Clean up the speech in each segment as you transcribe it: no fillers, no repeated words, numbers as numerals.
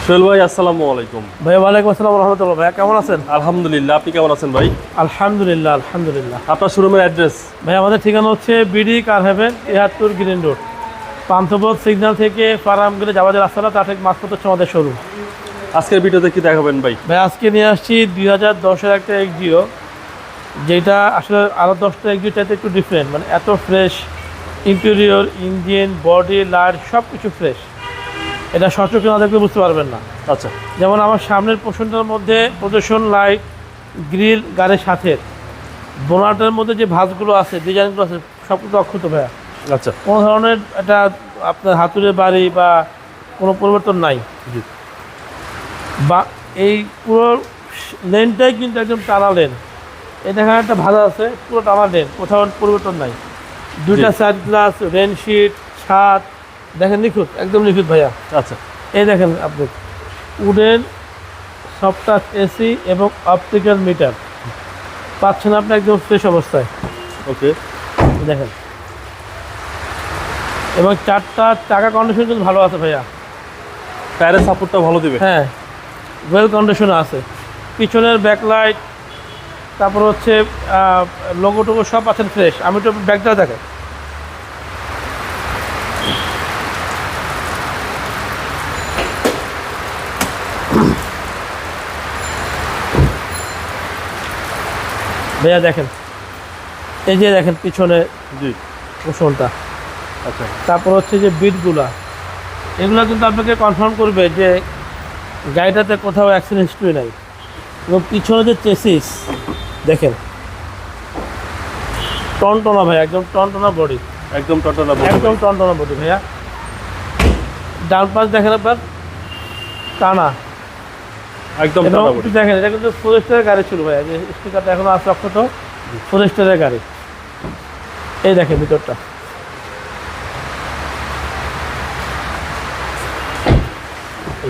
সোহেল ভাই, আসসালামু আলাইকুম। ভাই ওয়ালাইকুম আসসালাম রহমতুল্লাহ। ভাই কেমন আছেন? আলহামদুলিল্লাহ, আপনি কেমন আছেন ভাই? আলহামদুলিল্লাহ আলহামদুলিল্লাহ। আপনার শোরুমের অ্যাড্রেস? ভাই আমাদের ঠিকানা হচ্ছে BD car heaven ৭৩ green road, Panthapath signal থেকে ফার্মগেটে যাওয়া যে রাস্তাটা তার ঠিক মাঝপথ হচ্ছে আমাদের শোরুম। আজকের ভিডিওতে কি দেখাবেন ভাই? ভাই আজকে নিয়ে আসছি 2010-এর একটা এক্সিও, যেটা আসলে আরও 10টা এক্সিও চাইতে একটু ডিফারেন্ট, মানে এত fresh interior, engine, body, light সব কিছু ফ্রেশ। এটা সচক্ষে না দেখলে বুঝতে পারবেন না। আচ্ছা, যেমন আমার সামনের পোর্শনটার মধ্যে প্রদর্শন লাইট, গ্রিল, গাড়ির সাথে বোনাটের মধ্যে যে ভাঁজগুলো আছে, ডিজাইনগুলো আছে, সব কিছু অক্ষত ভাইয়া। আচ্ছা, কোনো ধরনের এটা আপনার হাতুড়ে বাড়ি বা কোনো পরিবর্তন নাই। জি। বা এই পুরো লেনটাই কিন্তু একদম টানা লেন। এই দেখেন একটা ভাঁজা আছে, পুরো টানা লেন, কোথাও পরিবর্তন নাই। দুইটা সাইড গ্লাস, রেনশিট, ছাদ দেখেন নিখুঁত, একদম নিখুঁত ভাইয়া। আচ্ছা, এই দেখেন আপনি উডেন সফট টাচ এসি এবং অপটিক্যাল মিটার পাচ্ছেন আপনি একদম ফ্রেশ অবস্থায়। ওকে। দেখেন, এবং চারটা চাকা কন্ডিশন কিন্তু ভালো আছে ভাইয়া। টায়ারের সাপোর্টটা ভালো দিবে? হ্যাঁ, ওয়েল কন্ডিশনে আছে। পিছনের ব্যাকলাইট, তারপর হচ্ছে লোগো টোগো সব আছেন ফ্রেশ। আমি তো ব্যাগটা দেখেন, ভাইয়া দেখেন, এই যে দেখেন পিছনে জি। পোষণটা। আচ্ছা, তারপর হচ্ছে যে বিটগুলা, এগুলো কিন্তু আপনাকে কনফার্ম করবে যে গাড়িটাতে কোথাও অ্যাক্সিডেন্ট হিস্ট্রি নাই। এবং পিছনে যে চেসিস দেখেন, টনটনা ভাই, একদম টনটনা বডি, একদম টটনা একদম টনটনা বডি ভাইয়া। ডান পাশ দেখেন আপনার টানা, একদম এবং টানা একটু বডি। দেখেন এটা কিন্তু ফরেস্টের গাড়ি ছিল ভাইয়া, যে স্টিকারটা এখনো আছে অক্ষত, ফরেস্টের গাড়ি। এই দেখেন ভিতরটা,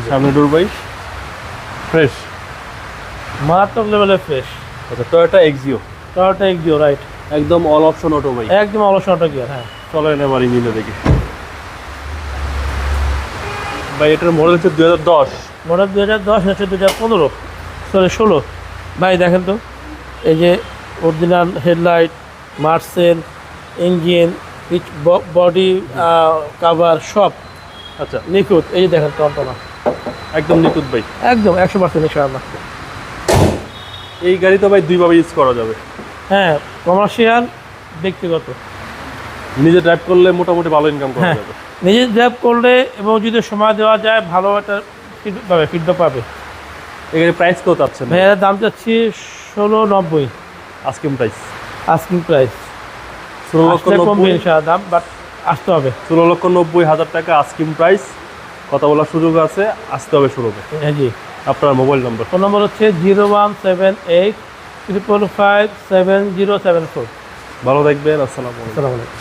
সামনে ডোর ভাই ফ্রেশ, মারাত্মক লেভেলের ফ্রেশ। আচ্ছা, Toyota Axio, Toyota Axio, right, একদম অল অপশন অটো ভাই। একদম অলস অটো গিয়ার। হ্যাঁ, চলেন এবার ইঞ্জিনে দেখি ভাই। এটার মডেল হচ্ছে 2010। মডেল 2010, হচ্ছে 2015, সরি 16। ভাই দেখেন তো, এই যে original headlight, Marcel, engine, body cover সব আচ্ছা, নিখুঁত। এই যে দেখেন টনটনা, একদম নিখুঁত ভাই। একদম 100% ইনশাআল্লাহ। এই গাড়ি তো ভাই দুইভাবে ইউজ করা যাবে। হ্যাঁ, কমার্শিয়াল, ব্যক্তিগত। নিজে ড্রাইভ করলে মোটামুটি ভালো ইনকাম করা হ্যাঁ, যাবে। নিজে ড্রাইভ করলে এবং যদি সময় দেওয়া যায় ভালো একটা ফিডব্যাক পাবে। এই গাড়ির প্রাইস কত চাচ্ছেন? ভাইয়ার দাম চাচ্ছি 1690 আস্কিং প্রাইস। Asking price. 16,90,000 ইনশাআল্লাহ দাম, বাট আসতে হবে। 16,90,000 টাকা আস্কিং প্রাইস। কথা বলার সুযোগ আছে, আসতে হবে শোরুমে। হ্যাঁ জি। আপনার মোবাইল নম্বর? ফোন নম্বর হচ্ছে 0178 555 7074। ভালো থাকবেন, আসসালামু আলাইকুম। আসসালামু আলাইকুম।